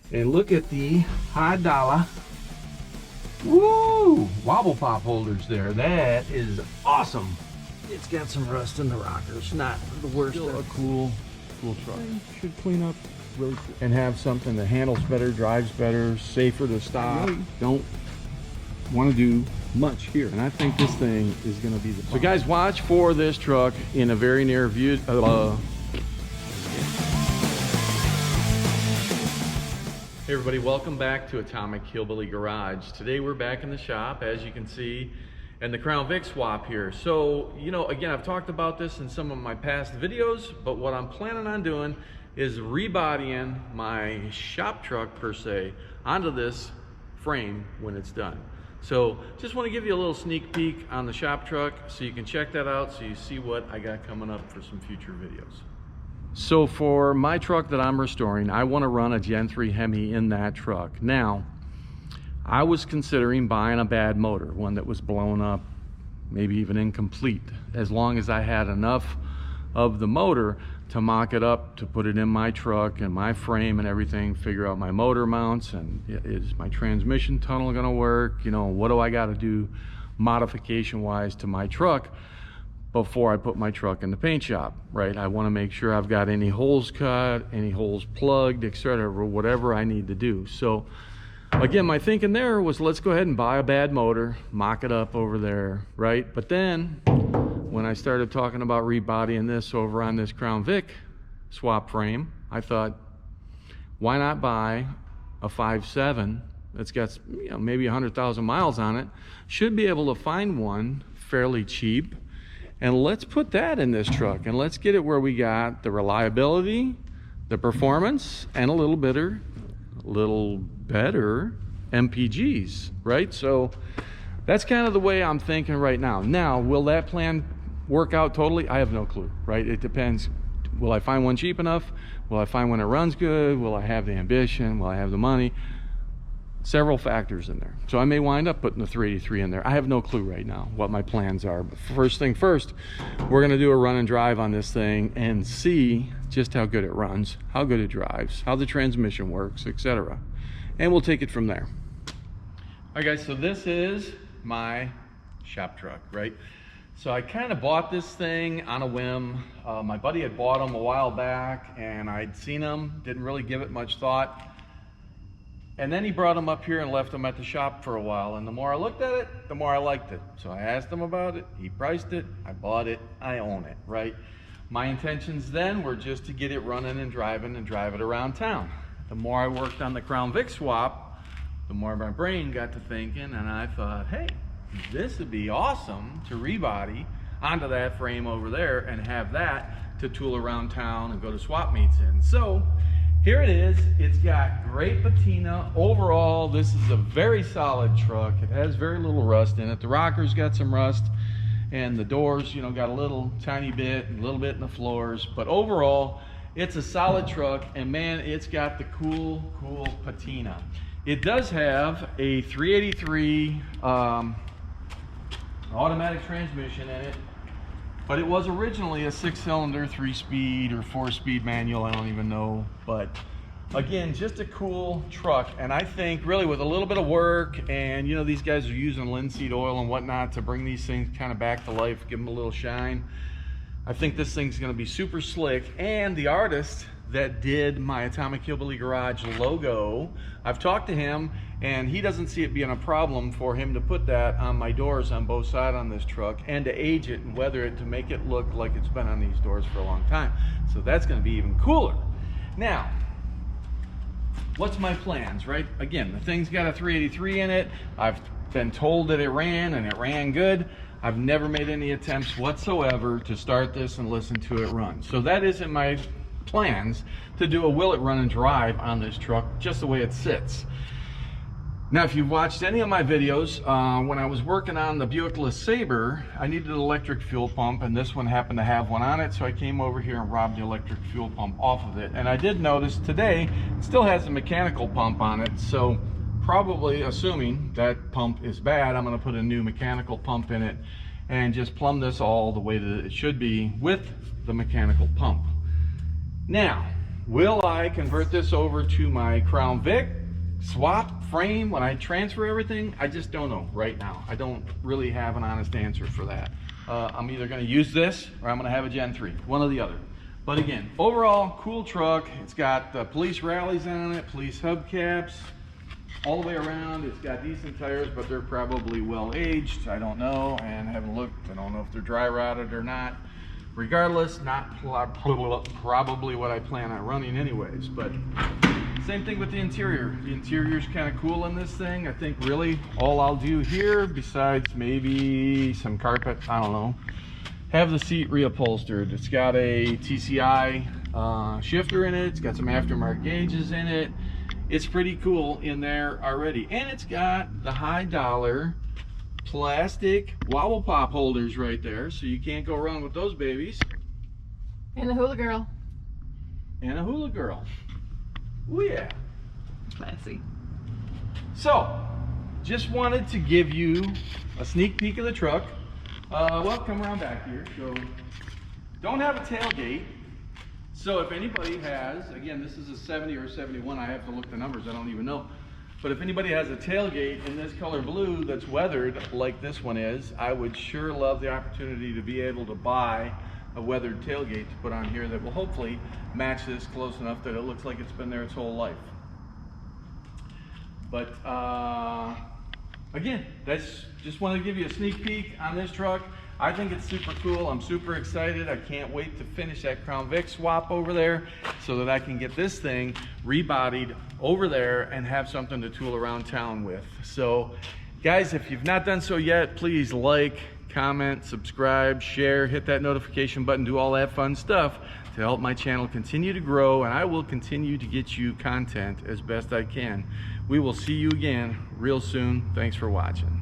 And look at the high dollar, woo, wobble pop holders there. That is awesome. It's got some rust in the rockers, not the worst. Still a cool truck. Should clean up really cool. And have something that handles better, drives better, safer to stop. Really don't want to do much here, and I think this thing is going to be the fun. So guys, watch for this truck in a very near view. Hey everybody, welcome back to Atomic Hillbilly Garage. Today we're back in the shop, as you can see, and the Crown Vic swap here. So, you know, again, I've talked about this in some of my past videos, but what I'm planning on doing is rebodying my shop truck, per se, onto this frame when it's done. So, just want to give you a little sneak peek on the shop truck so you can check that out, so you see what I got coming up for some future videos. So for my truck that I'm restoring, I want to run a Gen 3 Hemi in that truck. Now, I was considering buying a bad motor, one that was blown up, maybe even incomplete, as long as I had enough of the motor to mock it up, to put it in my truck and my frame and everything, figure out my motor mounts, and is my transmission tunnel going to work? You know, what do I got to do modification-wise to my truck before I put my truck in the paint shop, right? I want to make sure I've got any holes cut, any holes plugged, etc., whatever I need to do. So again, my thinking there was, let's go ahead and buy a bad motor, mock it up over there, right? But then when I started talking about rebodying this over on this Crown Vic swap frame, I thought, why not buy a 5.7 that's got, you know, maybe 100,000 miles on it? Should be able to find one fairly cheap. And let's put that in this truck, and let's get it where we got the reliability, the performance, and a little better MPGs, right? So that's kind of the way I'm thinking right now. Now, will that plan work out totally? I have no clue, right? It depends. Will I find one cheap enough? Will I find one that runs good? Will I have the ambition? Will I have the money? Several factors in there. So I may wind up putting the 383 in there. I have no clue right now what my plans are. But first thing first, we're going to do a run and drive on this thing and see just how good it runs, how good it drives, how the transmission works, etc. And we'll take it from there. All right, guys, so this is my shop truck, right? So I kind of bought this thing on a whim. My buddy had bought them a while back, and I'd seen them, didn't really give it much thought. And then he brought them up here and left them at the shop for a while. And the more I looked at it, the more I liked it. So I asked him about it, he priced it, I bought it, I own it, right? My intentions then were just to get it running and drive it around town. The more I worked on the Crown Vic swap, the more my brain got to thinking, and I thought, hey, this would be awesome to rebody onto that frame over there and have that to tool around town and go to swap meets in. So here it is. It's got great patina. Overall, this is a very solid truck. It has very little rust in it. The rocker's got some rust, and the doors, you know, got a little tiny bit, a little bit in the floors. But overall, it's a solid truck, and man, it's got the cool patina. It does have a 383 automatic transmission in it, but it was originally a 6-cylinder, 3-speed or 4-speed manual, I don't even know. But again, just a cool truck. And I think really with a little bit of work, and you know, these guys are using linseed oil and whatnot to bring these things kind of back to life, give them a little shine. I think this thing's gonna be super slick. And the artist that did my Atomic Hillbilly Garage logo, I've talked to him, and he doesn't see it being a problem for him to put that on my doors on both sides on this truck, and to age it and weather it to make it look like it's been on these doors for a long time. So that's going to be even cooler. Now, what's my plans, right? Again, the thing's got a 383 in it. I've been told that it ran, and it ran good. I've never made any attempts whatsoever to start this and listen to it run. So that isn't my plans to do a will it run and drive on this truck, just the way it sits. Now, if you've watched any of my videos, when I was working on the Buick LeSabre, I needed an electric fuel pump, and this one happened to have one on it, so I came over here and robbed the electric fuel pump off of it. And I did notice today, it still has a mechanical pump on it, so probably assuming that pump is bad, I'm gonna put a new mechanical pump in it and just plumb this all the way that it should be with the mechanical pump. Now, Will I convert this over to my Crown Vic swap frame when I transfer everything? I just don't know right now. I don't really have an honest answer for that. I'm either going to use this or I'm going to have a Gen 3, one or the other. But again, overall, cool truck. It's got police rallies on it, police hubcaps, all the way around. It's got decent tires, but they're probably well aged. I don't know, and I haven't looked. I don't know if they're dry rotted or not. Regardless, not probably what I plan on running anyways. But same thing with the interior. The interior's kind of cool in this thing. I think really all I'll do here, besides maybe some carpet, I don't know, have the seat reupholstered. It's got a TCI shifter in it. It's got some aftermarket gauges in it. It's pretty cool in there already. And it's got the high dollar plastic wobble pop holders right there, so you can't go wrong with those babies. And a hula girl. And a hula girl. Oh yeah. Classy. So, just wanted to give you a sneak peek of the truck. Well, come around back here. So, don't have a tailgate. So if anybody has, again, this is a 70 or a 71, I have to look the numbers, I don't even know. But if anybody has a tailgate in this color blue that's weathered like this one is, I would sure love the opportunity to be able to buy a weathered tailgate to put on here that will hopefully match this close enough that it looks like it's been there its whole life. But again, that's just wanted to give you a sneak peek on this truck. I think it's super cool. I'm super excited. I can't wait to finish that Crown Vic swap over there so that I can get this thing rebodied over there and have something to tool around town with. So guys, if you've not done so yet, please like, comment, subscribe, share, hit that notification button, do all that fun stuff to help my channel continue to grow, and I will continue to get you content as best I can. We will see you again real soon. Thanks for watching.